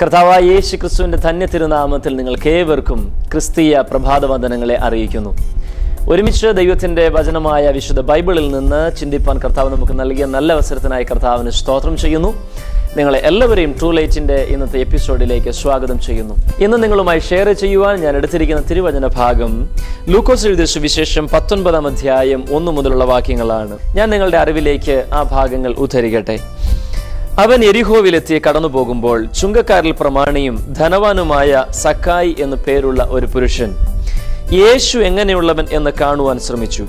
കർത്താവായ യേശു ക്രിസ്തുവിന്റെ ധന്യ തിരുനാമത്തിൽ നിങ്ങൾക്കേവർക്കും ക്രിസ്തീയ പ്രഭാതവന്ദനങ്ങളെ അറിയിക്കുന്നു. ഒരുമിച്ച് ദൈവത്തിന്റെ വചനമായ വിശുദ്ധ ബൈബിളിൽ നിന്ന് ചിന്തിപ്പാൻ കർത്താവ് നമുക്ക് നൽകിയ നല്ല അവസരത്തിനായി കർത്താവിന് സ്തോത്രം ചെയ്യുന്നു. നിങ്ങളെ എല്ലാവരെയും ട്രൂ ലൈറ്റിന്റെ ഇന്നത്തെ എപ്പിസോഡിലേക്ക് സ്വാഗതം ചെയ്യുന്നു. ഇന്ന് നിങ്ങളുമായി ഷെയർ ചെയ്യുവാൻ ഞാൻ എടുത്തിരിക്കുന്ന തിരുവചന ഭാഗം ലൂക്കോസ് എഴുതിയ സുവിശേഷം 19-ാം അധ്യായം 1 മുതലുള്ള വാക്യങ്ങളാണ്. ഞാൻ നിങ്ങളുടെ അറിവിലേക്ക് ആ ഭാഗങ്ങൾ ഉദ്ധരിക്കട്ടെ. അവൻ യെരിഹോവിലെത്തി കടന്നു പോകുമ്പോൾ ചുങ്കക്കാരിൽ പ്രമാണിയും ധനവാനുമായ സക്കായി എന്നു പേരുള്ള ഒരു പുരുഷൻ യേശു എങ്ങനെയുള്ളവൻ എന്ന് കാണുവാൻ ശ്രമിച്ചു.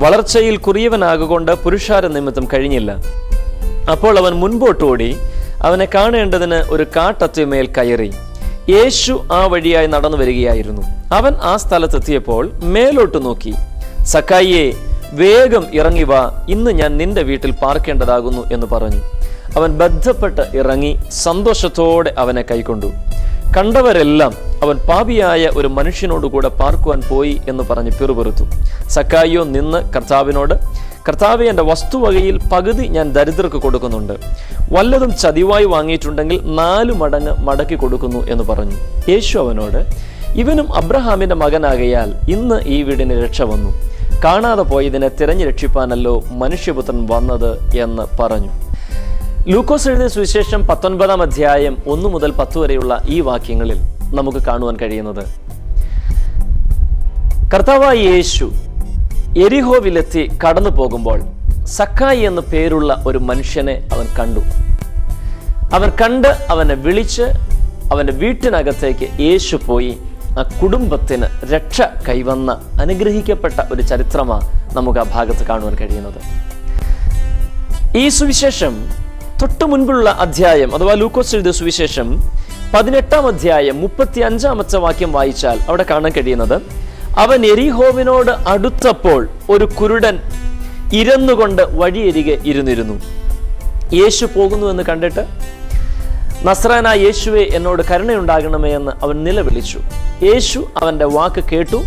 വളർച്ചയിൽ കുറിയവനാകൊണ്ട് പുരുഷാര നിമിത്തം കഴിഞ്ഞില്ല. അപ്പോൾ അവൻ മുൻപോട്ടോടി അവനെ കാണേണ്ടതിന് ഒരു കാട്ടത്തിന്മേൽ കയറി. യേശു ആ വഴിയായി നടന്നു വരികയായിരുന്നു. അവൻ ആ സ്ഥലത്തെത്തിയപ്പോൾ മേലോട്ട് നോക്കി, സക്കായിയെ, വേഗം ഇറങ്ങി വാ, ഇന്ന് ഞാൻ നിന്റെ വീട്ടിൽ പാർക്കേണ്ടതാകുന്നു എന്ന് പറഞ്ഞു. അവൻ ബന്ധപ്പെട്ട് ഇറങ്ങി സന്തോഷത്തോടെ അവനെ കൈക്കൊണ്ടു. കണ്ടവരെല്ലാം അവൻ പാപിയായ ഒരു മനുഷ്യനോടുകൂടെ പാർക്കുവാൻ പോയി എന്ന് പറഞ്ഞ് പിറുപിറുത്തു. സക്കായിയോ നിന്ന് കർത്താവിനോട്, കർത്താവേ, എൻ്റെ വസ്തുവകയിൽ പകുതി ഞാൻ ദരിദ്രർക്ക് കൊടുക്കുന്നുണ്ട്. വല്ലതും ചതിവായി വാങ്ങിയിട്ടുണ്ടെങ്കിൽ 4 മടങ്ങ് മടക്കി കൊടുക്കുന്നു എന്ന് പറഞ്ഞു. യേശു അവനോട്, ഇവനും അബ്രഹാമിന്റെ മകനാകയാൽ ഇന്ന് ഈ വീടിന് രക്ഷ വന്നു. കാണാതെ പോയതിനെ തിരഞ്ഞു രക്ഷിപ്പാനല്ലോ മനുഷ്യപുത്രൻ വന്നത് എന്ന് പറഞ്ഞു. ലൂക്കോസ് എഴുതിയ സുവിശേഷം 19-ാം അധ്യായം 1 മുതൽ 10 വരെയുള്ള ഈ വാക്യങ്ങളിൽ നമുക്ക് കാണുവാൻ കഴിയുന്നത്, കർത്താവായ യേശു യെരിഹോവിലെത്തി കടന്നു പോകുമ്പോൾ സക്കായി എന്നു പേരുള്ള ഒരു മനുഷ്യനെ അവൻ കണ്ടു. അവൻ കണ്ട് അവനെ വിളിച്ച് അവന്റെ വീട്ടിനകത്തേക്ക് യേശു പോയി ആ കുടുംബത്തിന് രക്ഷ കൈവന്ന അനുഗ്രഹിക്കപ്പെട്ട ഒരു ചരിത്രമാണ് നമുക്ക് ആ ഭാഗത്ത് കാണുവാൻ കഴിയുന്നത്. ഈ സുവിശേഷം തൊട്ടു മുൻപുള്ള അധ്യായം അഥവാ ലൂക്കോസ് എഴുതിയ സുവിശേഷം 18-ാം അധ്യായം 35-ാമത്തെ വാക്യം വായിച്ചാൽ അവിടെ കാണാൻ കഴിയുന്നത്, അവൻ യെരിഹോവിനോട് അടുത്തപ്പോൾ ഒരു കുരുടൻ ഇരന്നുകൊണ്ട് വഴിയരികെ ഇരുന്നിരുന്നു. യേശു പോകുന്നു എന്ന് കണ്ടിട്ട്, നസ്രായനായ യേശുവേ, എന്നോട് കരുണയുണ്ടാകണമേ എന്ന് അവൻ നിലവിളിച്ചു. യേശു അവന്റെ വാക്ക് കേട്ടു.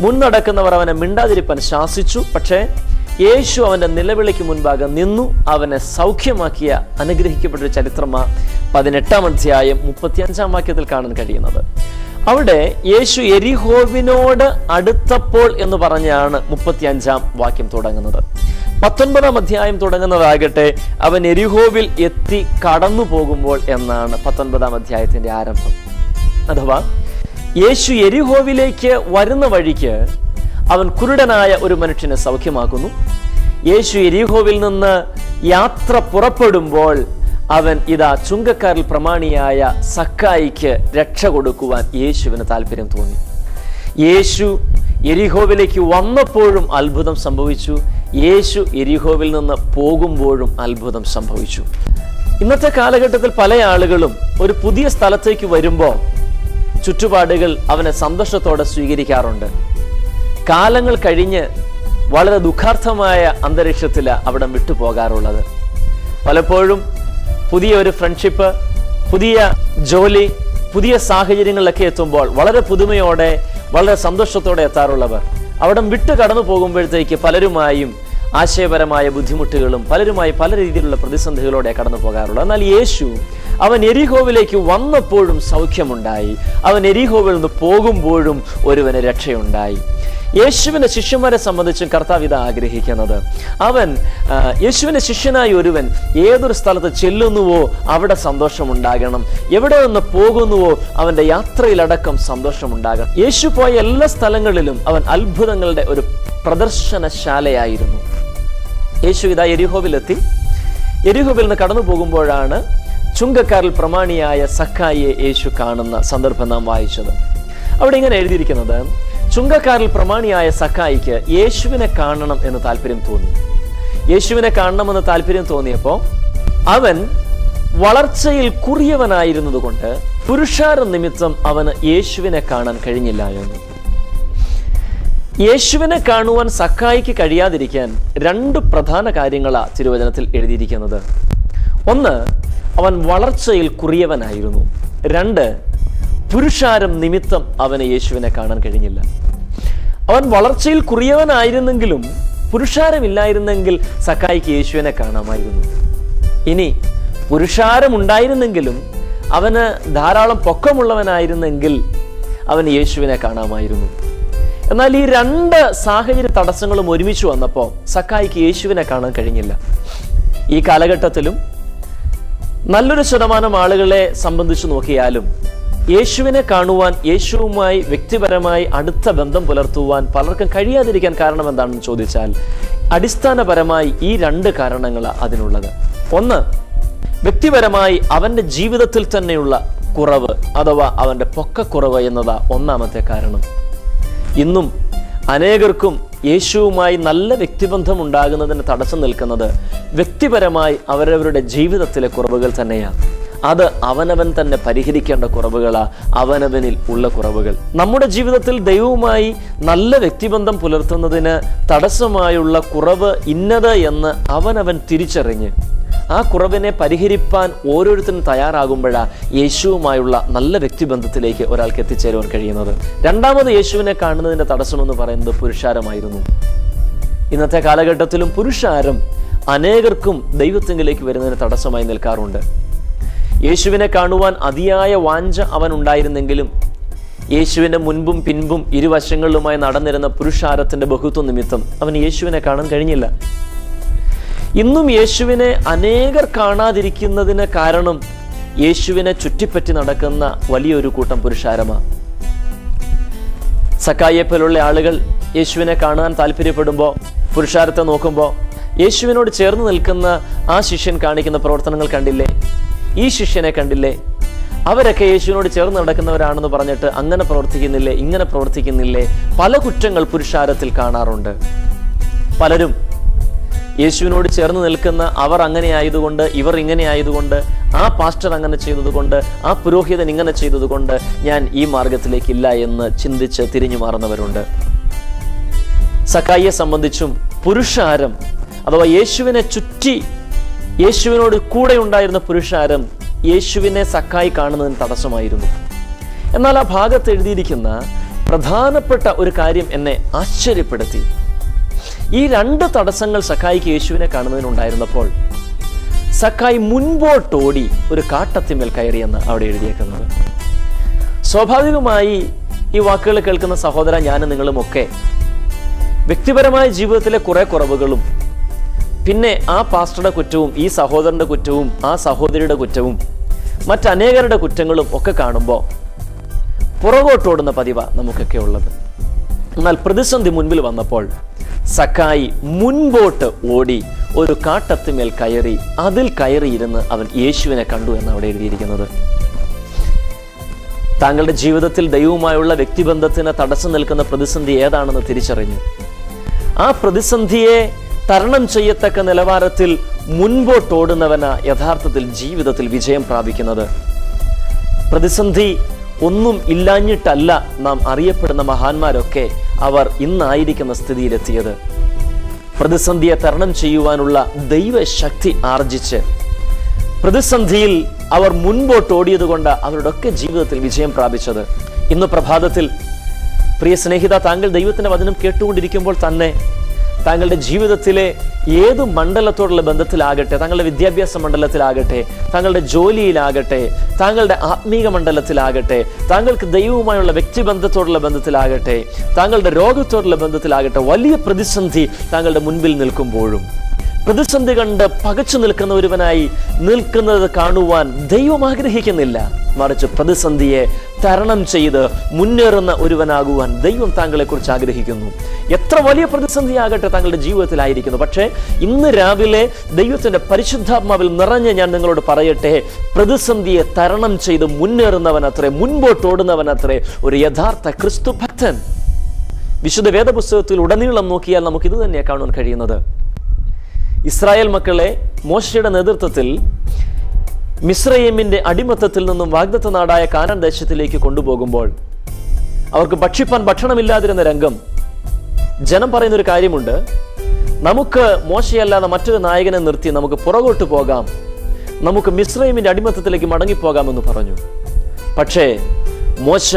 മുൻനടക്കുന്നവർ അവനെ മിണ്ടാതിരിപ്പാൻ ശാസിച്ചു. പക്ഷേ യേശു അവന്റെ നിലവിളിക്ക് മുൻപാകെ നിന്നു അവനെ സൗഖ്യമാക്കിയ അനുഗ്രഹിക്കപ്പെട്ട ഒരു ചരിത്രമാണ് 18-ാം അധ്യായം 35-ാം വാക്യത്തിൽ കാണാൻ കഴിയുന്നത്. അവിടെ യേശു യെരിഹോവിനോട് അടുത്തപ്പോൾ എന്ന് പറഞ്ഞാണ് 35-ാം വാക്യം തുടങ്ങുന്നത്. 19-ാം അധ്യായം തുടങ്ങുന്നതാകട്ടെ അവൻ യെരിഹോവിൽ എത്തി കടന്നു പോകുമ്പോൾ എന്നാണ് 19-ാം അധ്യായത്തിന്റെ ആരംഭം. അഥവാ യേശു യെരിഹോവിലേക്ക് വരുന്ന വഴിക്ക് അവൻ കുരുടനായ ഒരു മനുഷ്യനെ സൗഖ്യമാക്കുന്നു. യേശു യെരിഹോവിൽ നിന്ന് യാത്ര പുറപ്പെടുമ്പോൾ അവൻ ഇതാ ചുങ്കക്കാരിൽ പ്രമാണിയായ സക്കായിക്ക് രക്ഷ കൊടുക്കുവാൻ യേശുവിന് താല്പര്യം തോന്നി. യേശു യെരിഹോവിലേക്ക് വന്നപ്പോഴും അത്ഭുതം സംഭവിച്ചു. യേശു യെരിഹോവിൽ നിന്ന് പോകുമ്പോഴും അത്ഭുതം സംഭവിച്ചു. ഇന്നത്തെ കാലഘട്ടത്തിൽ പല ആളുകളും ഒരു പുതിയ സ്ഥലത്തേക്ക് വരുമ്പോൾ ചുറ്റുപാടുകൾ അവനെ സന്തോഷത്തോടെ സ്വീകരിക്കാറുണ്ട്. കാലങ്ങൾ കഴിഞ്ഞ് വളരെ ദുഃഖാർത്ഥമായ അന്തരീക്ഷത്തിലാണ് അവിടെ വിട്ടുപോകാറുള്ളത്. പലപ്പോഴും പുതിയ ഒരു ഫ്രണ്ട്ഷിപ്പ്, പുതിയ ജോലി, പുതിയ സാഹചര്യങ്ങളിലൊക്കെ എത്തുമ്പോൾ വളരെ പുതുമയോടെ വളരെ സന്തോഷത്തോടെ എത്താറുള്ളവർ അവിടെ വിട്ട് കടന്നു പോകുമ്പോഴത്തേക്ക് പലരുമായും ആശയപരമായ ബുദ്ധിമുട്ടുകളും പലരുമായി പല രീതിയിലുള്ള പ്രതിസന്ധികളോടെ കടന്നു പോകാറുള്ളത്. എന്നാൽ യേശു അവൻ യെരിഹോവിലേക്ക് വന്നപ്പോഴും സൗഖ്യമുണ്ടായി. അവൻ യെരിഹോവിൽ നിന്ന് പോകുമ്പോഴും ഒരുവന് രക്ഷയുണ്ടായി. യേശുവിന്റെ ശിഷ്യന്മാരെ സംബന്ധിച്ചും കർത്താവ് ഇത് ആഗ്രഹിക്കുന്നത്, അവൻ യേശുവിന്റെ ശിഷ്യനായ ഒരുവൻ ഏതൊരു സ്ഥലത്ത് ചെല്ലുന്നുവോ അവിടെ സന്തോഷമുണ്ടാകണം. എവിടെ നിന്ന് പോകുന്നുവോ അവന്റെ യാത്രയിലടക്കം സന്തോഷമുണ്ടാകണം. യേശു പോയ എല്ലാ സ്ഥലങ്ങളിലും അവൻ അത്ഭുതങ്ങളുടെ ഒരു പ്രദർശനശാലയായിരുന്നു. യേശു ഇതാ യെരിഹോവിലെത്തി. യെരിഹോവിൽ നിന്ന് കടന്നു പോകുമ്പോഴാണ് ചുങ്കക്കാരിൽ പ്രമാണിയായ സക്കായിയെ യേശു കാണുന്ന സന്ദർഭം നാം വായിച്ചത്. അവിടെ ഇങ്ങനെ എഴുതിയിരിക്കുന്നത്, ചുങ്കക്കാരിൽ പ്രമാണിയായ സക്കായിക്ക് യേശുവിനെ കാണണം എന്ന് താല്പര്യം തോന്നി. യേശുവിനെ കാണണമെന്ന് താല്പര്യം തോന്നിയപ്പോൾ അവൻ വളർച്ചയിൽ കുറിയവനായിരുന്നത് കൊണ്ട് പുരുഷാര നിമിത്തം അവന് യേശുവിനെ കാണാൻ കഴിഞ്ഞില്ല എന്ന്. യേശുവിനെ കാണുവാൻ സക്കായിക്ക് കഴിയാതിരിക്കാൻ 2 പ്രധാന കാര്യങ്ങളാണ് തിരുവചനത്തിൽ എഴുതിയിരിക്കുന്നത്. 1, അവൻ വളർച്ചയിൽ കുറിയവനായിരുന്നു. 2, പുരുഷാരം നിമിത്തം അവന് യേശുവിനെ കാണാൻ കഴിഞ്ഞില്ല. അവൻ വളർച്ചയിൽ കുറിയവനായിരുന്നെങ്കിലും പുരുഷാരമില്ലായിരുന്നെങ്കിൽ സക്കായിക്ക് യേശുവിനെ കാണാമായിരുന്നു. ഇനി പുരുഷാരമുണ്ടായിരുന്നെങ്കിലും അവന് ധാരാളം പൊക്കമുള്ളവനായിരുന്നെങ്കിൽ അവന് യേശുവിനെ കാണാമായിരുന്നു. എന്നാൽ ഈ രണ്ട് സാഹചര്യ തടസ്സങ്ങളും ഒരുമിച്ച് വന്നപ്പോൾ സക്കായിക്ക് യേശുവിനെ കാണാൻ കഴിഞ്ഞില്ല. ഈ കാലഘട്ടത്തിലും നല്ലൊരു ശതമാനം ആളുകളെ സംബന്ധിച്ച് നോക്കിയാലും യേശുവിനെ കാണുവാൻ, യേശുവുമായി വ്യക്തിപരമായി അടുത്ത ബന്ധം പുലർത്തുവാൻ പലർക്കും കഴിയാതിരിക്കാൻ കാരണം എന്താണെന്ന് ചോദിച്ചാൽ അടിസ്ഥാനപരമായി ഈ രണ്ട് കാരണങ്ങളാണ് അതിനുള്ളത്. ഒന്ന്, വ്യക്തിപരമായി അവൻ്റെ ജീവിതത്തിൽ തന്നെയുള്ള കുറവ് അഥവാ അവൻ്റെ പൊക്കക്കുറവ് എന്നതാ ഒന്നാമത്തെ കാരണം. ഇന്നും അനേകർക്കും യേശുവുമായി നല്ല വ്യക്തിബന്ധം ഉണ്ടാകുന്നതിന് തടസ്സം നിൽക്കുന്നത് വ്യക്തിപരമായി അവരവരുടെ ജീവിതത്തിലെ കുറവുകൾ തന്നെയാണ്. അത് അവനവൻ തന്നെ പരിഹരിക്കേണ്ട കുറവുകളാ, അവനവനിൽ ഉള്ള കുറവുകൾ. നമ്മുടെ ജീവിതത്തിൽ ദൈവവുമായി നല്ല വ്യക്തിബന്ധം പുലർത്തുന്നതിന് തടസ്സമായുള്ള കുറവ് ഇന്നത് എന്ന് അവനവൻ തിരിച്ചറിഞ്ഞ് ആ കുറവിനെ പരിഹരിപ്പാൻ ഓരോരുത്തരും തയ്യാറാകുമ്പോഴാണ് യേശുവുമായുള്ള നല്ല വ്യക്തിബന്ധത്തിലേക്ക് ഒരാൾക്ക് എത്തിച്ചേരുവാൻ കഴിയുന്നത്. രണ്ടാമത് യേശുവിനെ കാണുന്നതിൻ്റെ തടസ്സമെന്ന് പറയുന്നത് പുരുഷാരമായിരുന്നു. ഇന്നത്തെ കാലഘട്ടത്തിലും പുരുഷാരം അനേകർക്കും ദൈവത്തിങ്കിലേക്ക് വരുന്നതിന് തടസ്സമായി നിൽക്കാറുണ്ട്. യേശുവിനെ കാണുവാൻ അതിയായ വാഞ്ച അവൻ ഉണ്ടായിരുന്നെങ്കിലും യേശുവിൻ്റെ മുൻപും പിൻപും ഇരുവശങ്ങളിലുമായി നടന്നിരുന്ന പുരുഷാരത്തിൻ്റെ ബഹുത്വ നിമിത്തം അവൻ യേശുവിനെ കാണാൻ കഴിഞ്ഞില്ല. ഇന്നും യേശുവിനെ അനേകർ കാണാതിരിക്കുന്നതിന് കാരണം യേശുവിനെ ചുറ്റിപ്പറ്റി നടക്കുന്ന വലിയൊരു കൂട്ടം പുരുഷാരമാണ്. സക്കായിയെ പോലുള്ള ആളുകൾ യേശുവിനെ കാണാൻ താല്പര്യപ്പെടുമ്പോൾ, പുരുഷാരത്തെ നോക്കുമ്പോൾ യേശുവിനോട് ചേർന്ന് നിൽക്കുന്ന ആ ശിഷ്യൻ കാണിക്കുന്ന പ്രവർത്തനങ്ങൾ കണ്ടില്ലേ, ഈ ശിഷ്യനെ കണ്ടില്ലേ, അവരൊക്കെ യേശുവിനോട് ചേർന്ന് നടക്കുന്നവരാണെന്ന് പറഞ്ഞിട്ട് അങ്ങനെ പ്രവർത്തിക്കുന്നില്ലേ, ഇങ്ങനെ പ്രവർത്തിക്കുന്നില്ലേ, പല കുറ്റങ്ങൾ പുരുഷാരത്തിൽ കാണാറുണ്ട്. പലരും യേശുവിനോട് ചേർന്ന് നിൽക്കുന്ന അവർ അങ്ങനെ ആയതുകൊണ്ട്, ഇവർ ഇങ്ങനെ ആയതുകൊണ്ട്, ആ പാസ്റ്റർ അങ്ങനെ ചെയ്തതുകൊണ്ട്, ആ പുരോഹിതൻ ഇങ്ങനെ ചെയ്തതുകൊണ്ട് ഞാൻ ഈ മാർഗത്തിലേക്കില്ല എന്ന് ചിന്തിച്ച് തിരിഞ്ഞു മാറുന്നവരുണ്ട്. സക്കായിയെ സംബന്ധിച്ചും പുരുഷാരം അഥവാ യേശുവിനെ ചുറ്റി യേശുവിനോട് കൂടെ ഉണ്ടായിരുന്ന പുരുഷാരം യേശുവിനെ സക്കായി കാണുന്നതിന് തടസ്സമായിരുന്നു. എന്നാൽ ആ ഭാഗത്ത് എഴുതിയിരിക്കുന്ന പ്രധാനപ്പെട്ട ഒരു കാര്യം എന്നെ ആശ്ചര്യപ്പെടുത്തി. ഈ രണ്ട് തടസ്സങ്ങൾ സക്കായിക്ക് യേശുവിനെ കാണുന്നതിനുണ്ടായിരുന്നപ്പോൾ സക്കായി മുൻപോട്ടോടി ഒരു കാട്ടത്തിന്മേൽ കയറിയെന്ന് അവിടെ എഴുതിയേക്കുന്നത്. സ്വാഭാവികമായി ഈ വാക്കുകൾ കേൾക്കുന്ന സഹോദര, ഞാനും നിങ്ങളുമൊക്കെ വ്യക്തിപരമായ ജീവിതത്തിലെ കുറെ കുറവുകളും പിന്നെ ആ പാസ്റ്ററുടെ കുറ്റവും ഈ സഹോദരന്റെ കുറ്റവും ആ സഹോദരിയുടെ കുറ്റവും മറ്റനേകരുടെ കുറ്റങ്ങളും ഒക്കെ കാണുമ്പോൾ പുറകോട്ടോടുന്ന പതിവാ നമുക്കൊക്കെ ഉള്ളത്. എന്നാൽ പ്രതിസന്ധി മുൻപിൽ വന്നപ്പോൾ സക്കായി മുൻപോട്ട് ഓടി ഒരു കാട്ടത്തിന്മേൽ കയറി അതിൽ കയറിയിരുന്ന് അവൻ യേശുവിനെ കണ്ടു എന്ന് അവിടെ എഴുതിയിരിക്കുന്നത്. താങ്കളുടെ ജീവിതത്തിൽ ദൈവവുമായുള്ള വ്യക്തിബന്ധത്തിന് തടസ്സം നിൽക്കുന്ന പ്രതിസന്ധി ഏതാണെന്ന് തിരിച്ചറിഞ്ഞു ആ പ്രതിസന്ധിയെ തരണം ചെയ്യത്തക്ക നിലവാരത്തിൽ മുൻപോട്ടോടുന്നവനാ യഥാർത്ഥത്തിൽ ജീവിതത്തിൽ വിജയം പ്രാപിക്കുന്നത്. പ്രതിസന്ധി ഒന്നും ഇല്ലാഞ്ഞിട്ടല്ല നാം അറിയപ്പെടുന്ന മഹാന്മാരൊക്കെ അവർ ഇന്നായിരിക്കുന്ന സ്ഥിതിയിലെത്തിയത്. പ്രതിസന്ധിയെ തരണം ചെയ്യുവാനുള്ള ദൈവശക്തി ആർജിച്ച് പ്രതിസന്ധിയിൽ അവർ മുൻപോട്ടോടിയത് കൊണ്ട് അവരുടെയൊക്കെ ജീവിതത്തിൽ വിജയം പ്രാപിച്ചത്. ഇന്ന് പ്രഭാതത്തിൽ പ്രിയ സ്നേഹിത, താങ്കൾ ദൈവത്തിന്റെ വചനം കേട്ടുകൊണ്ടിരിക്കുമ്പോൾ തന്നെ താങ്കളുടെ ജീവിതത്തിലെ ഏത് മണ്ഡലത്തോടുള്ള ബന്ധത്തിലാകട്ടെ, താങ്കളുടെ വിദ്യാഭ്യാസ മണ്ഡലത്തിലാകട്ടെ, താങ്കളുടെ ജോലിയിലാകട്ടെ, താങ്കളുടെ ആത്മീക മണ്ഡലത്തിലാകട്ടെ, താങ്കൾക്ക് ദൈവവുമായുള്ള വ്യക്തിബന്ധത്തോടുള്ള ബന്ധത്തിലാകട്ടെ, താങ്കളുടെ രോഗത്തോടുള്ള ബന്ധത്തിലാകട്ടെ, വലിയ പ്രതിസന്ധി താങ്കളുടെ മുൻപിൽ നിൽക്കുമ്പോഴും പ്രതിസന്ധി കണ്ട് പകച്ചു നിൽക്കുന്ന ഒരുവനായി നിൽക്കുന്നത് കാണുവാൻ ദൈവം ആഗ്രഹിക്കുന്നില്ല. മറിച്ച് പ്രതിസന്ധിയെ തരണം ചെയ്ത് മുന്നേറുന്ന ഒരുവനാകുവാൻ ദൈവം താങ്കളെ കുറിച്ച് ആഗ്രഹിക്കുന്നു. എത്ര വലിയ പ്രതിസന്ധിയാകട്ടെ താങ്കളുടെ ജീവിതത്തിലായിരിക്കുന്നു, പക്ഷേ ഇന്ന് രാവിലെ ദൈവത്തിന്റെ പരിശുദ്ധാത്മാവിൽ നിറഞ്ഞ് ഞാൻ നിങ്ങളോട് പറയട്ടെ, പ്രതിസന്ധിയെ തരണം ചെയ്ത് മുന്നേറുന്നവനത്രേ, മുൻപോട്ടോടുന്നവനത്രേ ഒരു യഥാർത്ഥ ക്രിസ്തു ഭക്തൻ. വിശുദ്ധ വേദപുസ്തകത്തിൽ ഉടനീളം നോക്കിയാൽ നമുക്ക് ഇത് തന്നെയാണ് കാണാൻ കഴിയുന്നത്. ഇസ്രായേൽ മക്കളെ മോശയുടെ നേതൃത്വത്തിൽ മിസ്രയീമിന്റെ അടിമത്തത്തിൽ നിന്നും വാഗ്ദത്ത നാടായ കാനാൻ ദേശത്തിലേക്ക് കൊണ്ടുപോകുമ്പോൾ അവർക്ക് ഭക്ഷിപ്പാൻ ഭക്ഷണമില്ലാതിരുന്ന രംഗം ജനം പറയുന്നൊരു കാര്യമുണ്ട്, നമുക്ക് മോശയല്ലാതെ മറ്റൊരു നായകനെ നിർത്തി നമുക്ക് പുറകോട്ട് പോകാം, നമുക്ക് മിസ്രയീമിന്റെ അടിമത്തത്തിലേക്ക് മടങ്ങിപ്പോകാമെന്ന് പറഞ്ഞു. പക്ഷേ മോശ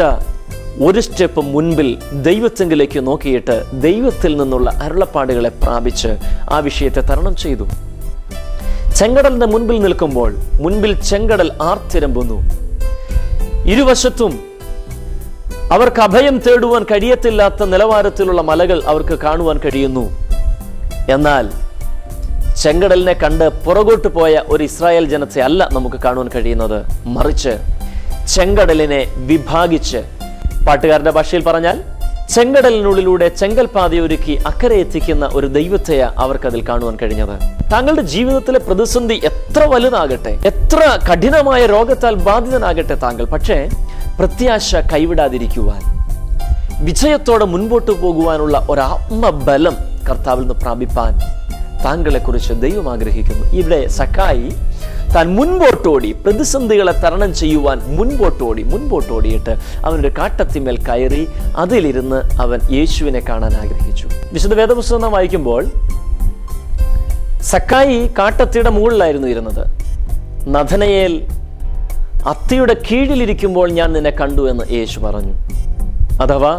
ഒരു സ്റ്റെപ്പ് മുൻപിൽ ദൈവത്തെങ്കിലേക്ക് നോക്കിയിട്ട് ദൈവത്തിൽ നിന്നുള്ള അരുളപ്പാടുകളെ പ്രാപിച്ച് ആ വിഷയത്തെ തരണം ചെയ്തു. ചെങ്കടലിന്റെ മുൻപിൽ നിൽക്കുമ്പോൾ മുൻപിൽ ചെങ്കടൽ ആർത്തിരമ്പുന്നു. ഇരുവശത്തും അവർക്ക് അഭയം തേടുവാൻ കഴിയത്തില്ലാത്ത നിലവാരത്തിലുള്ള മലകൾ അവർക്ക് കാണുവാൻ കഴിയുന്നു. എന്നാൽ ചെങ്കടലിനെ കണ്ട് പുറകോട്ട് പോയ ഒരു ഇസ്രായേൽ ജനത്തെ അല്ല നമുക്ക് കാണുവാൻ കഴിയുന്നത്. മറിച്ച് ചെങ്കടലിനെ വിഭാഗിച്ച്, പാട്ടുകാരുടെ ഭാഷയിൽ പറഞ്ഞാൽ ചെങ്കടലിനുള്ളിലൂടെ ചെങ്കൽപാതയൊരുക്കി അക്കരെ എത്തിക്കുന്ന ഒരു ദൈവത്തെയാ അവർക്കതിൽ കാണുവാൻ കഴിഞ്ഞത്. താങ്കളുടെ ജീവിതത്തിലെ പ്രതിസന്ധി എത്ര വലുതാകട്ടെ, എത്ര കഠിനമായ രോഗത്താൽ ബാധിതനാകട്ടെ താങ്കൾ, പക്ഷേ പ്രത്യാശ കൈവിടാതിരിക്കുവാൻ, വിജയത്തോടെ മുൻപോട്ട് പോകുവാനുള്ള ഒരാത്മബലം കർത്താവിൽ നിന്ന് പ്രാപിപ്പാൻ താങ്കളെ കുറിച്ച് ദൈവം ആഗ്രഹിക്കുന്നു. ഇവിടെ സക്കായി താൻ മുൻപോട്ടോടി, പ്രതിസന്ധികളെ തരണം ചെയ്യുവാൻ മുൻപോട്ടോടിയിട്ട് അവനൊരു കാട്ടത്തിന്മേൽ കയറി അതിലിരുന്ന് അവൻ യേശുവിനെ കാണാൻ ആഗ്രഹിച്ചു. വിശുദ്ധ വേദപുസ്തകം നാം വായിക്കുമ്പോൾ സക്കായി കാട്ടത്തിയുടെ മുകളിലായിരുന്നു ഇരുന്നത്. നഥനയേൽ അത്തിയുടെ കീഴിലിരിക്കുമ്പോൾ ഞാൻ നിന്നെ കണ്ടു എന്ന് യേശു പറഞ്ഞു. അഥവാ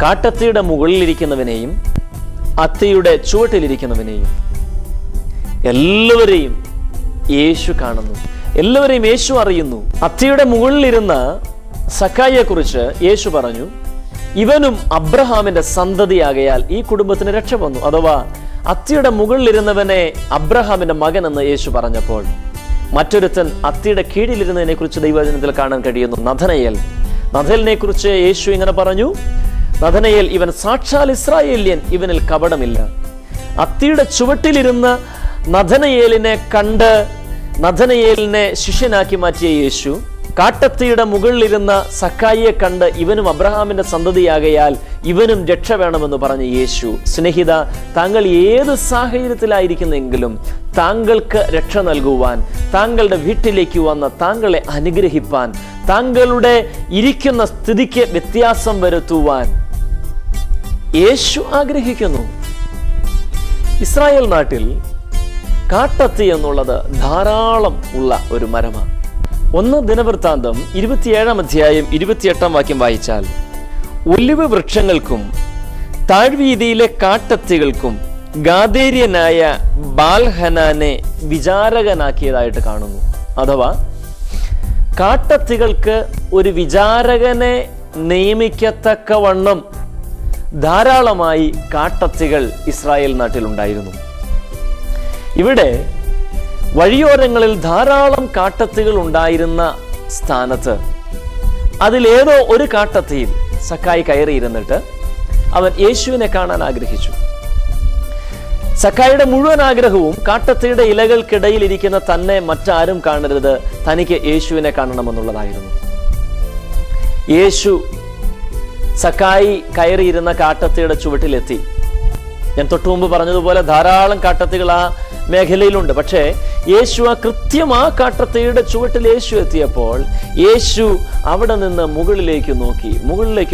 കാട്ടത്തിയുടെ മുകളിലിരിക്കുന്നവനെയും അത്തിയുടെ ചുവട്ടിലിരിക്കുന്നവനെയും എല്ലാവരെയും യേശു കാണുന്നു, എല്ലാവരെയും യേശു അറിയുന്നു. അത്തിയുടെ മുകളിലിരുന്ന സക്കായിയെ കുറിച്ച് യേശു പറഞ്ഞു, ഇവനും അബ്രഹാമിന്റെ സന്തതിയാകയാൽ ഈ കുടുംബത്തിന് രക്ഷ വന്നു. അഥവാ അത്തിയുടെ മുകളിലിരുന്നവനെ അബ്രഹാമിന്റെ മകൻ എന്ന് യേശു പറഞ്ഞപ്പോൾ മറ്റൊരുത്തൻ അത്തിയുടെ കീഴിലിരുന്നതിനെ കുറിച്ച് ദൈവവചനത്തിൽ കാണാൻ കഴിയുന്നു. നഥനയേലിനെ കുറിച്ച് യേശു ഇങ്ങനെ പറഞ്ഞു, നഥനയേൽ ഇവൻ സാക്ഷാൽ ഇസ്രായേല്യൻ, ഇവനിൽ കപടമില്ല. അത്തിയുടെ ചുവട്ടിലിരുന്ന നഥനയേലിനെ കണ്ട് നഥനയേലിനെ ശിഷ്യനാക്കി മാറ്റിയ യേശു കാട്ടത്തിയുടെ മുകളിലിരുന്ന സക്കായിയെ കണ്ട് ഇവനും അബ്രഹാമിന്റെ സന്തതിയാകയാൽ ഇവനും രക്ഷ വേണമെന്ന് പറഞ്ഞ യേശു. സ്നേഹിത, താങ്കൾ ഏത് സാഹചര്യത്തിലായിരിക്കുന്നെങ്കിലും താങ്കൾക്ക് രക്ഷ നൽകുവാൻ, താങ്കളുടെ വീട്ടിലേക്ക് വന്ന് താങ്കളെ അനുഗ്രഹിപ്പാൻ, താങ്കളുടെ ഇരിക്കുന്ന സ്ഥിതിക്ക് വ്യത്യാസം വരുത്തുവാൻ യേശു ആഗ്രഹിക്കുന്നു. ഇസ്രായേൽ നാട്ടിൽ കാട്ടത്തി എന്നുള്ളത് ധാരാളം ഉള്ള ഒരു മരമാണ്. 1 ദിനവൃത്താന്തം 27-ാം അധ്യായം 28-ാം വാക്യം വായിച്ചാൽ, ഒലിവ് വൃക്ഷങ്ങൾക്കും താഴ്വീതിയിലെ കാട്ടത്തികൾക്കും ഗാദേര്യനായ ബാൽഹനാനെ വിചാരകനാക്കിയതായിട്ട് കാണുന്നു. അഥവാ കാട്ടത്തികൾക്ക് ഒരു വിചാരകനെ നിയമിക്കത്തക്കവണ്ണം ധാരാളമായി കാട്ടത്തികൾ ഇസ്രായേൽ നാട്ടിലുണ്ടായിരുന്നു. ഇവിടെ വഴിയോരങ്ങളിൽ ധാരാളം കാട്ടത്തികൾ ഉണ്ടായിരുന്ന സ്ഥാനത്ത് അതിലേതോ ഒരു കാട്ടത്തിയിൽ സക്കായി കയറിയിരുന്നിട്ട് അവൻ യേശുവിനെ കാണാൻ ആഗ്രഹിച്ചു. സക്കായിയുടെ മുഴുവൻ ആഗ്രഹവും കാട്ടത്തിയുടെ ഇലകൾക്കിടയിൽ ഇരിക്കുന്ന തന്നെ മറ്റാരും കാണരുത്, തനിക്ക് യേശുവിനെ കാണണമെന്നുള്ളതായിരുന്നു. യേശു സക്കായി കയറിയിരുന്ന കാട്ടത്തിയുടെ ചുവട്ടിലെത്തി. ഞാൻ തൊട്ടു മുമ്പ് പറഞ്ഞതുപോലെ ധാരാളം കാട്ടത്തികൾ ആ മേഖലയിലുണ്ട്. പക്ഷേ യേശു കൃത്യം ആ കാട്ടത്തിയുടെ ചുവട്ടിൽ യേശു എത്തിയപ്പോൾ യേശു അവിടെ നിന്ന് മുകളിലേക്ക്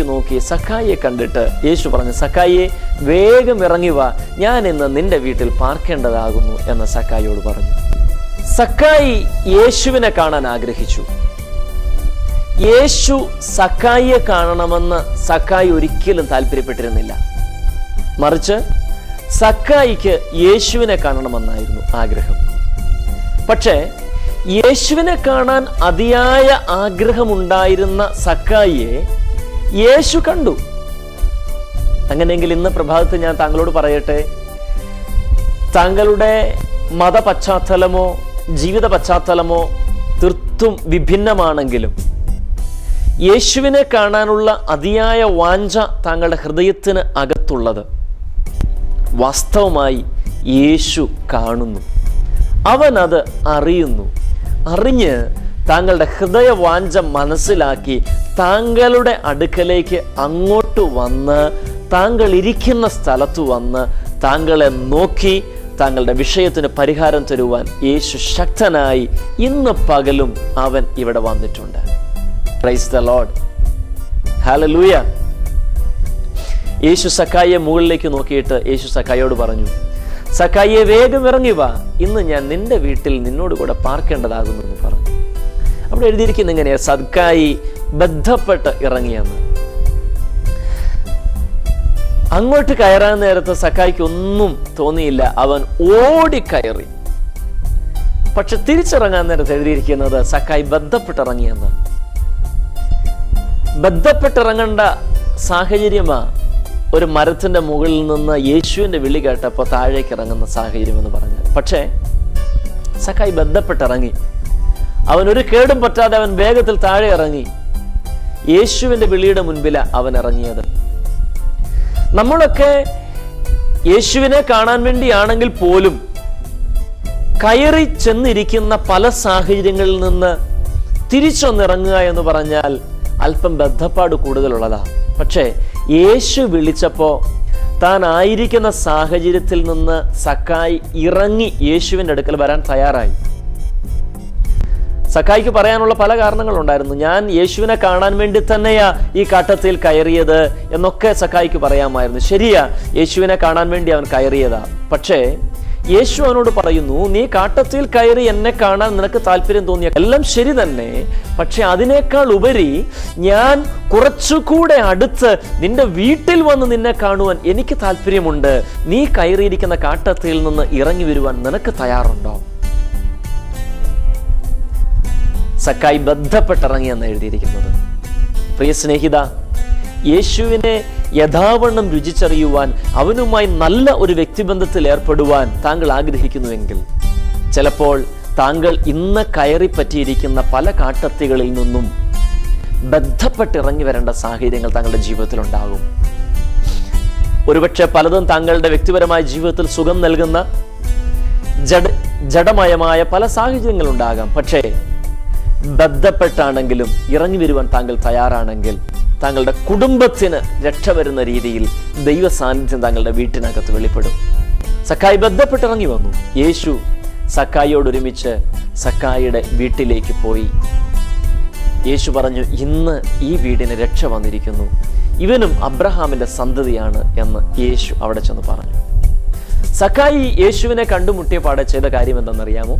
നോക്കി സക്കായിയെ കണ്ടിട്ട് യേശു പറഞ്ഞു, സക്കായിയെ വേഗം ഇറങ്ങി വാ, ഞാൻ ഇന്ന് നിന്റെ വീട്ടിൽ പാർക്കേണ്ടതാകുന്നു എന്ന് സക്കായിയോട് പറഞ്ഞു. സക്കായി യേശുവിനെ കാണാൻ ആഗ്രഹിച്ചു. യേശു സക്കായിയെ കാണണമെന്ന് സക്കായി ഒരിക്കലും താല്പര്യപ്പെട്ടിരുന്നില്ല. മറിച്ച് സക്കായിക്ക് യേശുവിനെ കാണണമെന്നായിരുന്നു ആഗ്രഹം. പക്ഷേ യേശുവിനെ കാണാൻ അതിയായ ആഗ്രഹമുണ്ടായിരുന്ന സക്കായിയെ യേശു കണ്ടു. അങ്ങനെയെങ്കിൽ ഇന്ന് പ്രഭാതത്തിൽ ഞാൻ താങ്കളോട് പറയട്ടെ, താങ്കളുടെ മതപശ്ചാത്തലമോ ജീവിത പശ്ചാത്തലമോ തീർത്തും വിഭിന്നമാണെങ്കിലും യേശുവിനെ കാണാനുള്ള അതിയായ വാഞ്ച താങ്കളുടെ ഹൃദയത്തിന് അകത്തുള്ളത് വാസ്തവമായി യേശു കാണുന്നു. അവൻ അത് അറിഞ്ഞ് താങ്കളുടെ ഹൃദയവാഞ്ച മനസ്സിലാക്കി താങ്കളുടെ അടുക്കലേക്ക് അങ്ങോട്ട് വന്ന് താങ്കൾ ഇരിക്കുന്ന സ്ഥലത്ത് വന്ന് താങ്കളെ നോക്കി താങ്കളുടെ വിഷയത്തിന് പരിഹാരം തരുവാൻ യേശു ശക്തനായി ഇന്ന് പകലും അവൻ ഇവിടെ വന്നിട്ടുണ്ട്. Praise the Lord, hallelujah. യേശു സക്കായിയെ മുകളിലേക്ക് നോക്കിയിട്ട് യേശു സക്കായിയോട് പറഞ്ഞു, സക്കായിയെ വേഗം ഇറങ്ങി വാ, ഇന്ന് ഞാൻ നിന്റെ വീട്ടിൽ നിന്നോട് കൂടെ പാർക്കേണ്ടതാകുന്നു എന്ന് പറഞ്ഞു. അവിടെ എഴുതിയിരിക്കുന്ന ഇങ്ങനെയാ, സക്കായി ബന്ധപ്പെട്ട് ഇറങ്ങിയെന്ന്. അങ്ങോട്ട് കയറാൻ നേരത്ത് സക്കായിക്ക് ഒന്നും തോന്നിയില്ല. അവൻ ഓടിക്കയറി. പക്ഷെ തിരിച്ചിറങ്ങാൻ നേരത്ത് എഴുതിയിരിക്കുന്നത് സക്കായി ബന്ധപ്പെട്ടിറങ്ങിയെന്ന്. ബന്ധപ്പെട്ടിറങ്ങേണ്ട സാഹചര്യമാ ഒരു മരത്തിന്റെ മുകളിൽ നിന്ന് യേശുവിന്റെ വിളി കേട്ടപ്പോൾ താഴേക്ക് ഇറങ്ങുന്ന സാഹചര്യം എന്ന് പറഞ്ഞാൽ. പക്ഷേ സക്കായി ബന്ധപ്പെട്ടിറങ്ങി. അവനൊരു കേടും പറ്റാതെ അവൻ വേഗത്തിൽ താഴെ ഇറങ്ങി. യേശുവിന്റെ വിളിയുടെ മുൻപിലാണ് അവൻ ഇറങ്ങിയത്. നമ്മളൊക്കെ യേശുവിനെ കാണാൻ വേണ്ടിയാണെങ്കിൽ പോലും കയറി ചെന്നിരിക്കുന്ന പല സാഹചര്യങ്ങളിൽ നിന്ന് തിരിച്ചൊന്നിറങ്ങുക എന്ന് പറഞ്ഞാൽ അല്പം ബദ്ധപ്പാട് കൂടുതലുള്ളതാ. പക്ഷേ യേശു വിളിച്ചപ്പോ താൻ ആയിരിക്കുന്ന സാഹചര്യത്തിൽ നിന്ന് സക്കായി ഇറങ്ങി യേശുവിന്റെ അടുക്കൽ വരാൻ തയ്യാറായി. സക്കായിക്ക് പറയാനുള്ള പല കാരണങ്ങളുണ്ടായിരുന്നു. ഞാൻ യേശുവിനെ കാണാൻ വേണ്ടി തന്നെയാ ഈ കാട്ടത്തിൽ കയറിയത് എന്നൊക്കെ സക്കായിക്ക് പറയാമായിരുന്നു. ശരിയാ, യേശുവിനെ കാണാൻ വേണ്ടി അവൻ കയറിയതാ. പക്ഷേ യേശു അവനോട് പറയുന്നു, നീ കാട്ടത്തിൽ കയറി എന്നെ കാണാൻ നിനക്ക് താല്പര്യം തോന്നിയ എല്ലാം ശരി തന്നെ, പക്ഷെ അതിനേക്കാൾ ഉപരി ഞാൻ കുറച്ചുകൂടെ അടുത്ത് നിന്റെ വീട്ടിൽ വന്ന് നിന്നെ കാണുവാൻ എനിക്ക് താല്പര്യമുണ്ട്. നീ കയറിയിരിക്കുന്ന കാട്ടത്തിൽ നിന്ന് ഇറങ്ങി വരുവാൻ നിനക്ക് തയ്യാറുണ്ടോ? സക്കായി ബന്ധപ്പെട്ടിറങ്ങിയെന്ന് എഴുതിയിരിക്കുന്നത്. പ്രിയ സ്നേഹിത, യേശുവിനെ യഥാവണ്ണം രുചിച്ചറിയുവാൻ, അവനുമായി നല്ല ഒരു വ്യക്തിബന്ധത്തിൽ ഏർപ്പെടുവാൻ താങ്കൾ ആഗ്രഹിക്കുന്നുവെങ്കിൽ ചിലപ്പോൾ താങ്കൾ ഇന്ന് കയറി പറ്റിയിരിക്കുന്ന പല കാട്ടത്തികളിൽ നിന്നും ബന്ധപ്പെട്ടിറങ്ങി വരേണ്ട സാഹചര്യങ്ങൾ താങ്കളുടെ ജീവിതത്തിൽ ഉണ്ടാകും. ഒരുപക്ഷെ പലതും താങ്കളുടെ വ്യക്തിപരമായ ജീവിതത്തിൽ സുഖം നൽകുന്ന ജഡമയമായ പല സാഹചര്യങ്ങൾ ഉണ്ടാകാം. പക്ഷേ ബന്ധപ്പെട്ടാണെങ്കിലും ഇറങ്ങി വരുവാൻ താങ്കൾ തയ്യാറാണെങ്കിൽ താങ്കളുടെ കുടുംബത്തിന് രക്ഷ വരുന്ന രീതിയിൽ ദൈവ സാന്നിധ്യം താങ്കളുടെ വീട്ടിനകത്ത് വെളിപ്പെടും. സക്കായി ബന്ധപ്പെട്ടിറങ്ങി വന്നു. യേശു സക്കായിയോടൊരുമിച്ച് സക്കായിയുടെ വീട്ടിലേക്ക് പോയി. യേശു പറഞ്ഞു, ഇന്ന് ഈ വീടിന് രക്ഷ വന്നിരിക്കുന്നു, ഇവനും അബ്രഹാമിന്റെ സന്തതിയാണ് എന്ന് യേശു അവിടെ ചെന്ന് പറഞ്ഞു. സക്കായി യേശുവിനെ കണ്ടുമുട്ടിയ പാടെ ചെയ്ത കാര്യം എന്തെന്നറിയാമോ?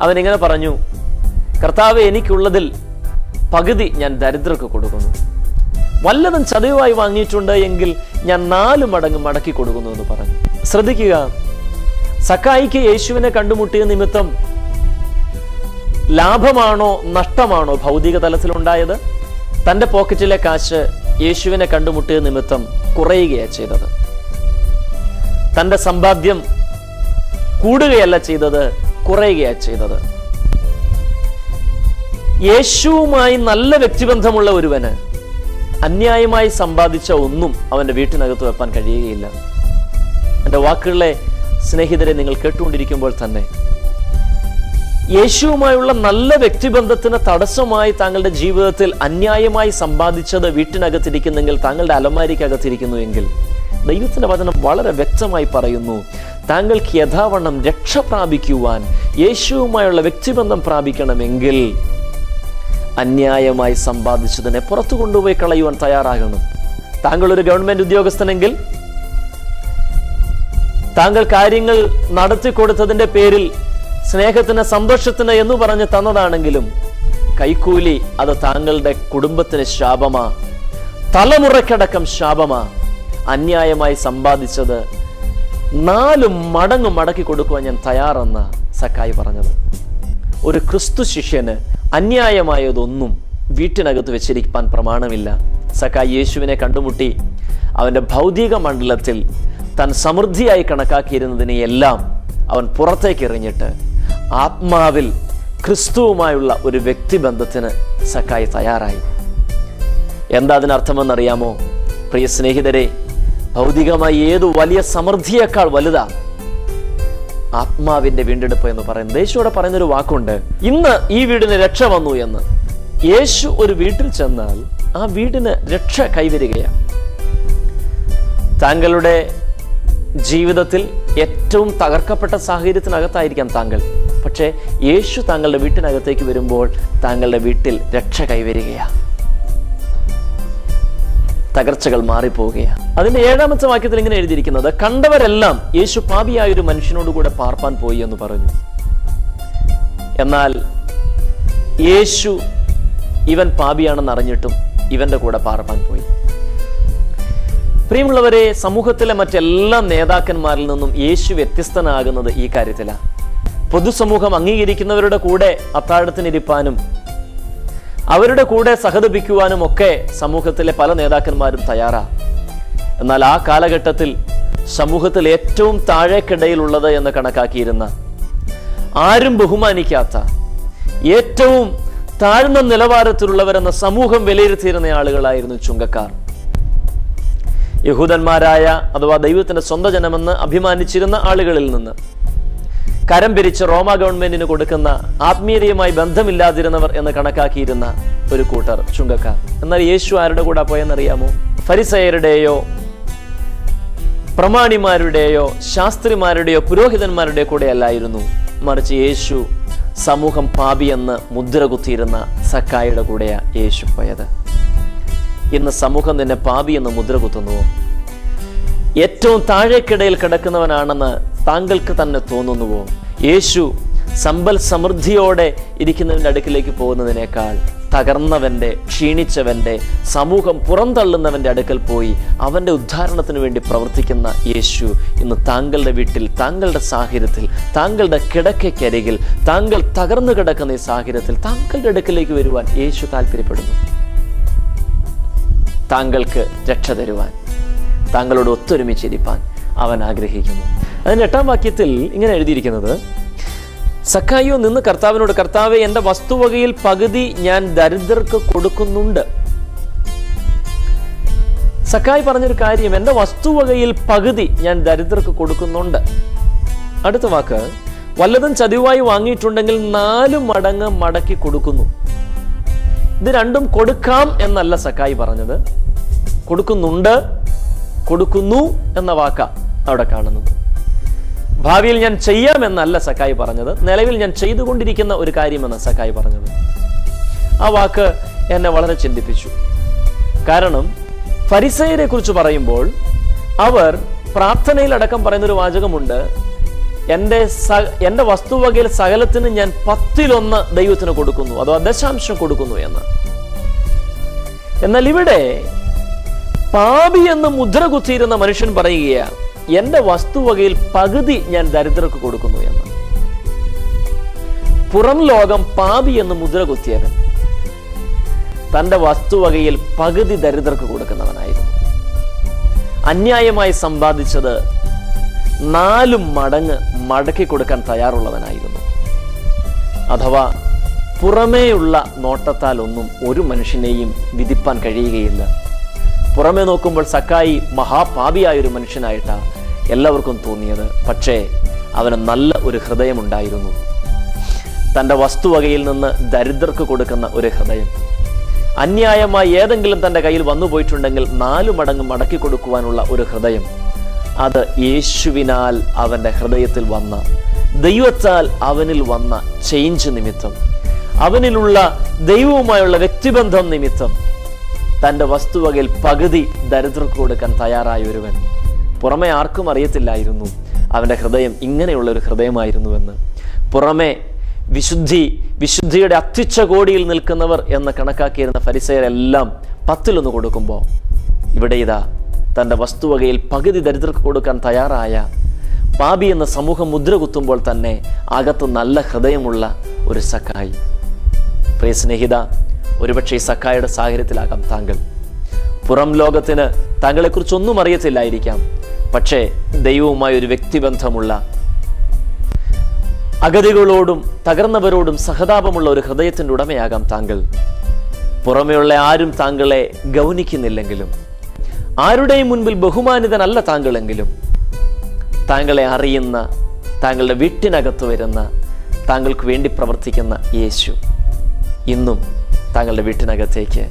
അവൻ ഇങ്ങനെ പറഞ്ഞു, കർത്താവേ, എനിക്കുള്ളതിൽ പകുതി ഞാൻ ദരിദ്രർക്ക് കൊടുക്കുന്നു. വല്ലതും ചതവായി വാങ്ങിയിട്ടുണ്ട് എങ്കിൽ ഞാൻ 4 മടങ്ങ് മടക്കി കൊടുക്കുന്നു എന്ന് പറഞ്ഞു. ശ്രദ്ധിക്കുക, സക്കായിക്ക് യേശുവിനെ കണ്ടുമുട്ടിയ നിമിത്തം ലാഭമാണോ നഷ്ടമാണോ ഭൗതിക തലത്തിലുണ്ടായത്? തന്റെ പോക്കറ്റിലെ കാശ് യേശുവിനെ കണ്ടുമുട്ടിയ നിമിത്തം കുറയുകയാണ് ചെയ്തത്. തന്റെ സമ്പാദ്യം കൂടുകയല്ല ചെയ്തത്, കുറയുകയാണ് ചെയ്തത്. യേശുവുമായി നല്ല വ്യക്തിബന്ധമുള്ള ഒരുവന് അന്യായമായി സമ്പാദിച്ച ഒന്നും അവന്റെ വീട്ടിനകത്ത് വെപ്പാൻ കഴിയുകയില്ല. എൻ്റെ വാക്കുകളെ സ്നേഹിതരെ നിങ്ങൾ കേട്ടുകൊണ്ടിരിക്കുമ്പോൾ തന്നെ യേശുവുമായുള്ള നല്ല വ്യക്തിബന്ധത്തിന് തടസ്സമായി താങ്കളുടെ ജീവിതത്തിൽ അന്യായമായി സമ്പാദിച്ചത് വീട്ടിനകത്തിരിക്കുന്നെങ്കിൽ, താങ്കളുടെ അലമാരിക്കകത്തിരിക്കുന്നുവെങ്കിൽ, ദൈവത്തിന്റെ വചനം വളരെ വ്യക്തമായി പറയുന്നു, താങ്കൾക്ക് യഥാവണ്ണം രക്ഷ പ്രാപിക്കുവാൻ യേശുവുമായുള്ള വ്യക്തിബന്ധം പ്രാപിക്കണമെങ്കിൽ അന്യായമായി സമ്പാദിച്ചതിനെ പുറത്തു കൊണ്ടുപോയി കളയുവാൻ തയ്യാറാകണം. താങ്കൾ ഒരു ഗവൺമെന്റ് ഉദ്യോഗസ്ഥനെങ്കിൽ താങ്കൾ കാര്യങ്ങൾ നടത്തിക്കൊടുത്തതിന്റെ പേരിൽ സ്നേഹത്തിന്, സന്തോഷത്തിന് എന്ന് പറഞ്ഞ് തന്നതാണെങ്കിലും കൈക്കൂലി അത് താങ്കളുടെ കുടുംബത്തിന് ശാപമാ, തലമുറയ്ക്കടക്കം ശാപമാ. അന്യായമായി സമ്പാദിച്ചത് 4 മടങ്ങ് മടക്കി കൊടുക്കുവാൻ ഞാൻ തയ്യാറെന്ന സക്കായി പറഞ്ഞത്. ഒരു ക്രിസ്തു ശിഷ്യന് അന്യായമായതൊന്നും വീട്ടിനകത്ത് വെച്ചിരിക്കാൻ പ്രമാണമില്ല. സക്കായി യേശുവിനെ കണ്ടുമുട്ടി അവന്റെ ഭൗതിക മണ്ഡലത്തിൽ താൻ സമൃദ്ധിയായി കണക്കാക്കിയിരുന്നതിനെയെല്ലാം അവൻ പുറത്തേക്ക് എറിഞ്ഞിട്ട് ആത്മാവിൽ ക്രിസ്തുവുമായുള്ള ഒരു വ്യക്തിബന്ധത്തിന് സക്കായി തയ്യാറായി. എന്താ അതിനർത്ഥമെന്നറിയാമോ? പ്രിയ സ്നേഹിതരെ, ഭൗതികമായി ഏതു വലിയ സമൃദ്ധിയേക്കാൾ വലുതാ ആത്മാവിന്റെ വീണ്ടെടുപ്പ് എന്ന് പറയുന്നത്. യേശുവിടെ പറയുന്നൊരു വാക്കുണ്ട്, ഇന്ന് ഈ വീടിന് രക്ഷ വന്നു എന്ന്. യേശു ഒരു വീട്ടിൽ ചെന്നാൽ ആ വീടിന് രക്ഷ കൈവരികയാണ്. താങ്കളുടെ ജീവിതത്തിൽ ഏറ്റവും തകർക്കപ്പെട്ട സാഹചര്യത്തിനകത്തായിരിക്കാം താങ്കൾ. പക്ഷേ യേശു താങ്കളുടെ വീട്ടിനകത്തേക്ക് വരുമ്പോൾ താങ്കളുടെ വീട്ടിൽ രക്ഷ കൈവരികയാണ്. തകർച്ചകൾ മാറിപ്പോവുകയാണ്. അതിന്റെ 7ാമത്തെ വാക്യത്തിൽ ഇങ്ങനെ എഴുതിയിരിക്കുന്നത്, കണ്ടവരെല്ലാം യേശു പാപിയായ ഒരു മനുഷ്യനോടുകൂടെ പാർപ്പാൻ പോയി എന്ന് പറഞ്ഞു. എന്നാൽ യേശു ഇവൻ പാപിയാണെന്ന് അറിഞ്ഞിട്ടും ഇവന്റെ കൂടെ പാർപ്പാൻ പോയി. പ്രിയമുള്ളവരെ, സമൂഹത്തിലെ മറ്റെല്ലാ നേതാക്കന്മാരിൽ നിന്നും യേശു വ്യത്യസ്തനാകുന്നത് ഈ കാര്യത്തിലാണ്. പൊതുസമൂഹം അംഗീകരിക്കുന്നവരുടെ കൂടെ അത്താഴത്തിനിരിപ്പാനും അവരുടെ കൂടെ സഹതപിക്കുവാനും ഒക്കെ സമൂഹത്തിലെ പല നേതാക്കന്മാരും തയ്യാറാണ്. എന്നാൽ ആ കാലഘട്ടത്തിൽ സമൂഹത്തിൽ ഏറ്റവും താഴേക്കിടയിലുള്ളത് എന്ന് കണക്കാക്കിയിരുന്ന, ആരും ബഹുമാനിക്കാത്ത, ഏറ്റവും താഴ്ന്ന നിലവാരത്തിലുള്ളവരെന്ന സമൂഹം വിലയിരുത്തിയിരുന്ന ആളുകളായിരുന്നു ചുങ്കക്കാർ. യഹൂദന്മാരായ അഥവാ ദൈവത്തിന്റെ സ്വന്തം ജനമെന്ന് അഭിമാനിച്ചിരുന്ന ആളുകളിൽ നിന്ന് കരം പിരിച്ച് റോമ ഗവൺമെന്റിന് കൊടുക്കുന്ന ആത്മീയതയുമായി ബന്ധമില്ലാതിരുന്നവർ എന്ന് കണക്കാക്കിയിരുന്ന ഒരു കൂട്ടർ ചുങ്കക്കാർ. എന്നാൽ യേശു ആരുടെ കൂടെ പോയെന്നറിയാമോ? ഫരിസയരുടെയോ പ്രമാണിമാരുടെയോ ശാസ്ത്രിമാരുടെയോ പുരോഹിതന്മാരുടെ കൂടെ അല്ലായിരുന്നു. മറിച്ച് യേശു സമൂഹം പാപിയെന്ന് മുദ്ര കുത്തിയിരുന്ന സക്കായിയുടെ കൂടെയാ യേശു പോയത്. ഇന്ന് സമൂഹം നിന്നെ പാപി എന്ന് മുദ്ര കുത്തുന്നുവോ? ഏറ്റവും താഴേക്കിടയിൽ കിടക്കുന്നവനാണെന്ന് താങ്കൾക്ക് തന്നെ തോന്നുന്നുവോ? യേശു സമ്പൽ സമൃദ്ധിയോടെ ഇരിക്കുന്നവന്റെ അടുക്കിലേക്ക് പോകുന്നതിനേക്കാൾ തകർന്നവന്റെ, ക്ഷീണിച്ചവന്റെ, സമൂഹം പുറന്തള്ളുന്നവന്റെ അടുക്കൽ പോയി അവന്റെ ഉദ്ധാരണത്തിന് വേണ്ടി പ്രവർത്തിക്കുന്ന യേശു ഇന്ന് താങ്കളുടെ വീട്ടിൽ, താങ്കളുടെ സാഹചര്യത്തിൽ, താങ്കളുടെ കിടക്കയ്ക്കരികിൽ, താങ്കൾ തകർന്നു കിടക്കുന്ന ഈ സാഹചര്യത്തിൽ താങ്കളുടെ അടുക്കിലേക്ക് വരുവാൻ യേശു താല്പര്യപ്പെടുന്നു. താങ്കൾക്ക് രക്ഷ തരുവാൻ, താങ്കളോട് ഒത്തൊരുമിച്ചിരിപ്പാൻ അവൻ ആഗ്രഹിക്കുന്നു. അതിന്റെ 8-ാം വാക്യത്തിൽ ഇങ്ങനെ എഴുതിയിരിക്കുന്നത്, സക്കായിയോ നിന്ന് കർത്താവിനോട്, കർത്താവേ, എൻ്റെ വസ്തുവകയിൽ പകുതി ഞാൻ ദരിദ്രർക്ക് കൊടുക്കുന്നുണ്ട്. സക്കായി പറഞ്ഞൊരു കാര്യം, എൻ്റെ വസ്തുവകയിൽ പകുതി ഞാൻ ദരിദ്രർക്ക് കൊടുക്കുന്നുണ്ട്. അടുത്ത വാക്ക്, വല്ലതും ചതിവായി വാങ്ങിയിട്ടുണ്ടെങ്കിൽ 4 മടങ്ങ് മടക്കി കൊടുക്കുന്നു. ഇത് രണ്ടും കൊടുക്കാം എന്നല്ല സക്കായി പറഞ്ഞത്, കൊടുക്കുന്നുണ്ട്, കൊടുക്കുന്നു എന്ന വാക്ക അവിടെ കാണുന്നത്. ഭാവിയിൽ ഞാൻ ചെയ്യാമെന്നല്ല സക്കായി പറഞ്ഞത്, നിലവിൽ ഞാൻ ചെയ്തുകൊണ്ടിരിക്കുന്ന ഒരു കാര്യമെന്ന സക്കായി പറഞ്ഞത്. ആ വാക്ക് എന്നെ വളരെ ചിന്തിപ്പിച്ചു. കാരണം ഫരിസയരെ കുറിച്ച് പറയുമ്പോൾ അവർ പ്രാർത്ഥനയിലടക്കം പറയുന്നൊരു വാചകമുണ്ട്, എൻ്റെ വസ്തുവകയിൽ സകലത്തിന് ഞാൻ 10-1 ദൈവത്തിന് കൊടുക്കുന്നു, അഥവാ ദശാംശം കൊടുക്കുന്നു എന്ന്. എന്നാൽ ഇവിടെ പാപി എന്ന് മുദ്ര കുത്തിയിരുന്ന മനുഷ്യൻ പറയുകയാണ്, എന്റെ വസ്തുവകയിൽ പകുതി ഞാൻ ദരിദ്രർക്ക് കൊടുക്കുന്നു എന്ന്. പുറം ലോകം പാപി എന്ന് മുദ്ര കുത്തിയവൻ തന്റെ വസ്തുവകയിൽ പകുതി ദരിദ്രർക്ക് കൊടുക്കുന്നവനായിരുന്നു. അന്യായമായി സമ്പാദിച്ചത് 4 മടങ്ങ് മടക്കി കൊടുക്കാൻ തയ്യാറുള്ളവനായിരുന്നു. അഥവാ പുറമേയുള്ള നോട്ടത്താൽ ഒന്നും ഒരു മനുഷ്യനെയും വിധിപ്പാൻ കഴിയുകയില്ല. പുറമെ നോക്കുമ്പോൾ സക്കായി മഹാപാപിയായൊരു മനുഷ്യനായിട്ടാണ് എല്ലാവർക്കും തോന്നിയത്. പക്ഷേ അവന് നല്ല ഒരു ഹൃദയമുണ്ടായിരുന്നു. തൻ്റെ വസ്തുവകയിൽ നിന്ന് ദരിദ്രർക്ക് കൊടുക്കുന്ന ഒരു ഹൃദയം. അന്യായമായി ഏതെങ്കിലും തൻ്റെ കയ്യിൽ വന്നു പോയിട്ടുണ്ടെങ്കിൽ 4 മടങ്ങ് മടക്കി കൊടുക്കുവാനുള്ള ഒരു ഹൃദയം. അത് യേശുവിനാൽ അവൻ്റെ ഹൃദയത്തിൽ വന്ന, ദൈവത്താൽ അവനിൽ വന്ന ചേഞ്ച് നിമിത്തം, അവനിലുള്ള ദൈവവുമായുള്ള വ്യക്തിബന്ധം നിമിത്തം തൻ്റെ വസ്തുവകയിൽ പകുതി ദരിദ്രർക്ക് കൊടുക്കാൻ തയ്യാറായ ഒരുവൻ. പുറമെ ആർക്കും അറിയത്തില്ലായിരുന്നു അവൻ്റെ ഹൃദയം ഇങ്ങനെയുള്ള ഒരു ഹൃദയമായിരുന്നുവെന്ന്. പുറമെ വിശുദ്ധിയുടെ അത്യുച്ച കോടിയിൽ നിൽക്കുന്നവർ എന്ന് കണക്കാക്കിയിരുന്ന ഫരിസയരെല്ലാം 10-1 കൊടുക്കുമ്പോൾ ഇവിടെ ഇതാ തൻ്റെ വസ്തുവകയിൽ പകുതി ദരിദ്രർക്ക് കൊടുക്കാൻ തയ്യാറായ പാപി എന്ന സമൂഹം മുദ്ര കുത്തുമ്പോൾ തന്നെ അകത്ത് നല്ല ഹൃദയമുള്ള ഒരു സക്കായി. പ്രിയ സ്നേഹിത, ഒരുപക്ഷെ ഈ സക്കായുടെ സാഹചര്യത്തിലാകാം താങ്കൾ. പുറം ലോകത്തിന് താങ്കളെക്കുറിച്ചൊന്നും അറിയത്തില്ലായിരിക്കാം. പക്ഷേ ദൈവവുമായി ഒരു വ്യക്തിബന്ധമുള്ള, അഗതികളോടും തകർന്നവരോടും സഹതാപമുള്ള ഒരു ഹൃദയത്തിൻ്റെ ഉടമയാകാം താങ്കൾ. പുറമെയുള്ള ആരും താങ്കളെ ഗൗനിക്കുന്നില്ലെങ്കിലും, ആരുടെയും മുൻപിൽ ബഹുമാനിതനല്ല താങ്കളെങ്കിലും, താങ്കളെ അറിയുന്ന, താങ്കളുടെ വീട്ടിനകത്ത് വരുന്ന, താങ്കൾക്ക് വേണ്ടി പ്രവർത്തിക്കുന്ന യേശു ഇന്നും താങ്കളുടെ വീട്ടിനകത്തേക്ക്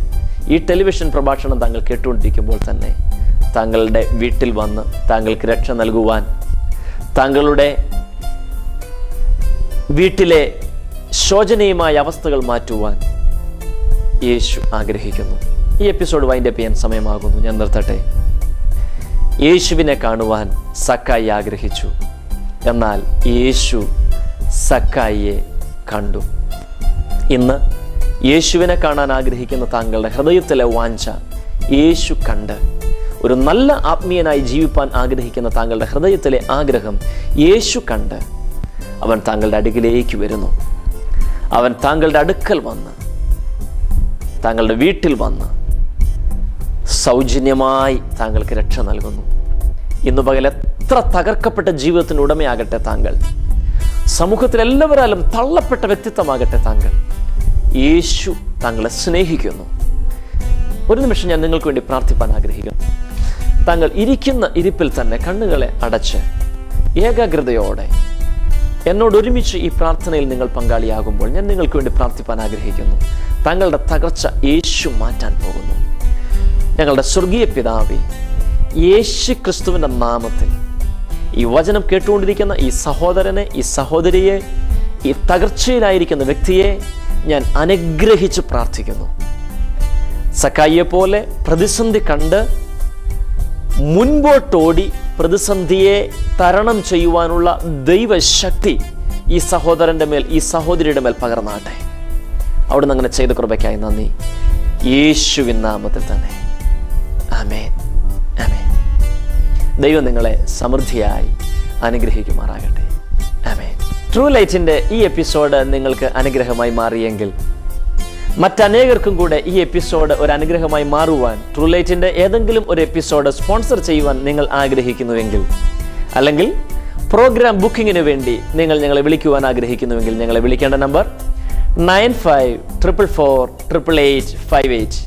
ഈ ടെലിവിഷൻ പ്രഭാഷണം താങ്കൾ കേട്ടുകൊണ്ടിരിക്കുമ്പോൾ തന്നെ താങ്കളുടെ വീട്ടിൽ വന്ന് താങ്കൾക്ക് രക്ഷ നൽകുവാൻ, താങ്കളുടെ വീട്ടിലെ ശോചനീയമായ അവസ്ഥകൾ മാറ്റുവാൻ യേശു ആഗ്രഹിക്കുന്നു. ഈ എപ്പിസോഡ് വൈൻഡപ്പ് ചെയ്യാൻ സമയമാകുന്നു. ഞാൻ നിർത്തട്ടെ. യേശുവിനെ കാണുവാൻ സക്കായി ആഗ്രഹിച്ചു. എന്നാൽ യേശു സക്കായിയെ കണ്ടു. ഇന്ന് യേശുവിനെ കാണാൻ ആഗ്രഹിക്കുന്ന താങ്കളുടെ ഹൃദയത്തിലെ വാഞ്ച യേശു കണ്ട്, ഒരു നല്ല ആത്മീയനായി ജീവിപ്പാൻ ആഗ്രഹിക്കുന്ന താങ്കളുടെ ഹൃദയത്തിലെ ആഗ്രഹം യേശു കണ്ട് അവൻ താങ്കളുടെ അടുക്കിലേക്ക് വരുന്നു. അവൻ താങ്കളുടെ അടുക്കൽ വന്ന്, താങ്കളുടെ വീട്ടിൽ വന്ന് സൗജന്യമായി താങ്കൾക്ക് രക്ഷ നൽകുന്നു. ഇന്നു പകൽ എത്ര തകർക്കപ്പെട്ട ജീവിതത്തിന് ഉടമയാകട്ടെ താങ്കൾ, സമൂഹത്തിൽ എല്ലാവരാലും തള്ളപ്പെട്ട വ്യക്തിത്വമാകട്ടെ താങ്കൾ, യേശു താങ്കളെ സ്നേഹിക്കുന്നു. ഒരു നിമിഷം ഞാൻ നിങ്ങൾക്ക് വേണ്ടി പ്രാർത്ഥിപ്പാൻ ആഗ്രഹിക്കുന്നു. താങ്കൾ ഇരിക്കുന്ന ഇരിപ്പിൽ തന്നെ കണ്ണുകളെ അടച്ച് ഏകാഗ്രതയോടെ എന്നോട് ഒരുമിച്ച് ഈ പ്രാർത്ഥനയിൽ നിങ്ങൾ പങ്കാളിയാകുമ്പോൾ ഞാൻ നിങ്ങൾക്ക് വേണ്ടി പ്രാർത്ഥിപ്പാൻ ആഗ്രഹിക്കുന്നു. താങ്കളുടെ തകർച്ച യേശു മാറ്റാൻ പോകുന്നു. ഞങ്ങളുടെ സ്വർഗീയ പിതാവേ, യേശു ക്രിസ്തുവിൻ്റെ നാമത്തിൽ ഈ വചനം കേട്ടുകൊണ്ടിരിക്കുന്ന ഈ സഹോദരനെ, ഈ സഹോദരിയെ, ഈ തകർച്ചയിലായിരിക്കുന്ന വ്യക്തിയെ ഞാൻ അനുഗ്രഹിച്ച് പ്രാർത്ഥിക്കുന്നു. സക്കായിയെ പോലെ പ്രതിസന്ധി കണ്ട് മുൻപോട്ടോടി പ്രതിസന്ധിയെ തരണം ചെയ്യുവാനുള്ള ദൈവശക്തി ഈ സഹോദരൻ്റെ മേൽ, ഈ സഹോദരിയുടെ മേൽ പകർന്നാട്ടെ. അവിടുന്ന് അങ്ങനെ ചെയ്ത കൃപയ്ക്കായി നന്ദി. യേശുവിൻ നാമത്തിൽ തന്നെ. ആമേൻ, ആമേൻ. ദൈവം നിങ്ങളെ സമൃദ്ധിയായി അനുഗ്രഹിക്കുമാറാകട്ടെ. ആമേൻ. ട്രൂ ലൈറ്റിൻ്റെ ഈ എപ്പിസോഡ് നിങ്ങൾക്ക് അനുഗ്രഹമായി മാറിയെങ്കിൽ മറ്റനേകർക്കും കൂടെ ഈ എപ്പിസോഡ് ഒരു അനുഗ്രഹമായി മാറുവാൻ ട്രൂ ലൈറ്റിൻ്റെ ഏതെങ്കിലും ഒരു എപ്പിസോഡ് സ്പോൺസർ ചെയ്യുവാൻ നിങ്ങൾ ആഗ്രഹിക്കുന്നുവെങ്കിൽ, അല്ലെങ്കിൽ പ്രോഗ്രാം ബുക്കിങ്ങിന് വേണ്ടി നിങ്ങൾ ഞങ്ങളെ വിളിക്കുവാൻ ആഗ്രഹിക്കുന്നുവെങ്കിൽ ഞങ്ങളെ വിളിക്കേണ്ട നമ്പർ 9544488858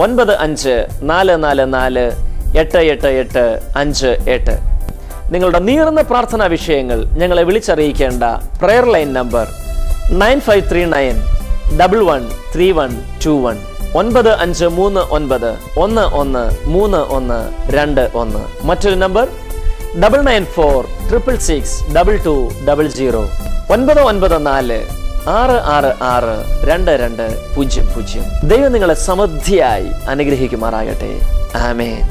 9544488858. നിങ്ങളുടെ നീറുന്ന പ്രാർത്ഥനാ വിഷയങ്ങൾ ഞങ്ങളെ വിളിച്ചറിയിക്കേണ്ട പ്രയർ ലൈൻ നമ്പർ 9539113121 9539113121. മറ്റൊരു നമ്പർ 9946662200 99466662200. ദൈവം നിങ്ങളെ സമൃദ്ധിയായി അനുഗ്രഹിക്കുമാറാകട്ടെ. ആമേൻ.